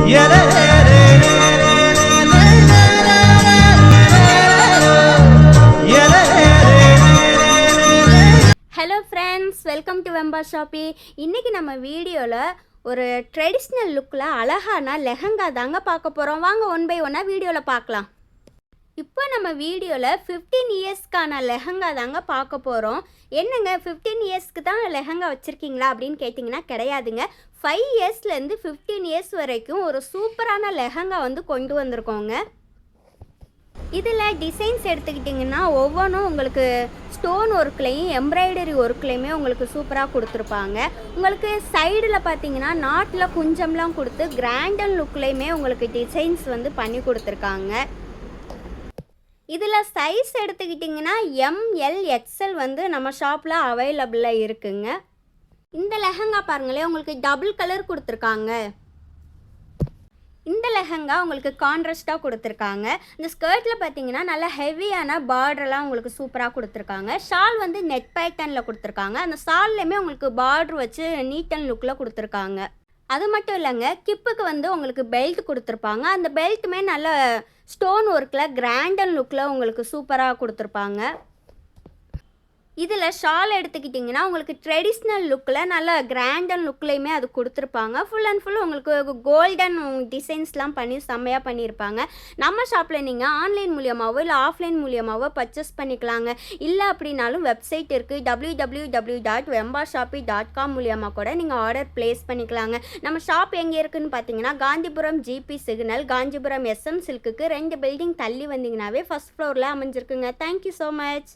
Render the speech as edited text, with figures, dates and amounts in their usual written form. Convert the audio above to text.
Hello friends, welcome to வெம்பா ஷாப்பி. இன்றைக்கி நம்ம வீடியோவில் ஒரு ட்ரெடிஷ்னல் லுக்கில் அழகான லெஹங்கா தாங்க பார்க்க போகிறோம். வாங்க ஒன் பை ஒன்னாக வீடியோவில் பார்க்கலாம். இப்போ நம்ம வீடியோவில் 15 இயர்ஸ்க்கான லெஹங்கா தாங்க பார்க்க போகிறோம். என்னங்க 15 இயர்ஸ்க்கு தான் லெஹங்கா வச்சுருக்கீங்களா அப்படின்னு கேட்டிங்கன்னா கிடையாதுங்க. 5 இயர்ஸ்லேருந்து 15 இயர்ஸ் வரைக்கும் ஒரு சூப்பரான லெஹங்கா வந்து கொண்டு வந்திருக்கோங்க. இதில் டிசைன்ஸ் எடுத்துக்கிட்டிங்கன்னா ஒவ்வொன்றும் உங்களுக்கு ஸ்டோன் ஒர்க்லேயும் எம்ப்ராய்டரி ஒர்க்லேயுமே உங்களுக்கு சூப்பராக கொடுத்துருப்பாங்க. உங்களுக்கு சைடில் பார்த்தீங்கன்னா நாட்டில் குஞ்சம்லாம் கொடுத்து கிராண்டல் லுக்லேயுமே உங்களுக்கு டிசைன்ஸ் வந்து பண்ணி கொடுத்துருக்காங்க. இதில் சைஸ் எடுத்துக்கிட்டிங்கன்னா ML XL வந்து நம்ம ஷாப்பில் அவைலபிளாக இருக்குங்க. இந்த லெஹங்கா பாருங்களேன், உங்களுக்கு டபுள் கலர் கொடுத்துருக்காங்க. இந்த லெஹங்கா உங்களுக்கு கான்ட்ராஸ்ட்டாக கொடுத்துருக்காங்க. இந்த ஸ்கர்ட்டில் பார்த்தீங்கன்னா நல்லா ஹெவியான பார்டர்லாம் உங்களுக்கு சூப்பராக கொடுத்துருக்காங்க. ஷால் வந்து நெட் பேட்டர்னில் கொடுத்துருக்காங்க. அந்த ஷால்லையுமே உங்களுக்கு பார்டர் வச்சு நீட் அண்ட் லுக்கில் கொடுத்துருக்காங்க. அது மட்டும் இல்லைங்க, கிப்புக்கு வந்து உங்களுக்கு பெல்ட் கொடுத்துருப்பாங்க. அந்த பெல்ட்டுமே நல்ல ஸ்டோன் ஒர்க்கில் கிராண்ட் அண்ட் லுக்கில் உங்களுக்கு சூப்பராக கொடுத்துருப்பாங்க. இதில் ஷால் எடுத்துக்கிட்டிங்கன்னா உங்களுக்கு ட்ரெடிஷ்னல் லுக்கில் நல்ல கிராண்ட் அண்ட் லுக்லேயுமே அது கொடுத்துருப்பாங்க. ஃபுல் அண்ட் ஃபுல் உங்களுக்கு கோல்டன் டிசைன்ஸ்லாம் பண்ணி செம்மையாக பண்ணியிருப்பாங்க. நம்ம ஷாப்பில் நீங்கள் ஆன்லைன் மூலியமாகவோ இல்லை ஆஃப்லைன் மூலியமாகவோ பர்ச்சேஸ் பண்ணிக்கலாங்க. இல்லை அப்படின்னாலும் வெப்சைட் இருக்குது, www.vembashoppy.com மூலியமாக கூட நீங்கள் ஆர்டர் ப்ளேஸ் பண்ணிக்கலாங்க. நம்ம ஷாப் எங்கே இருக்குதுன்னு பார்த்தீங்கன்னா Gandhipuram GB signal, Kanchipuram SM சில்க்குக்கு 2 building தள்ளி வந்தீங்கன்னாவே ஃபஸ்ட் ஃப்ளோரில் அமைஞ்சிருக்குங்க. Thank you so much.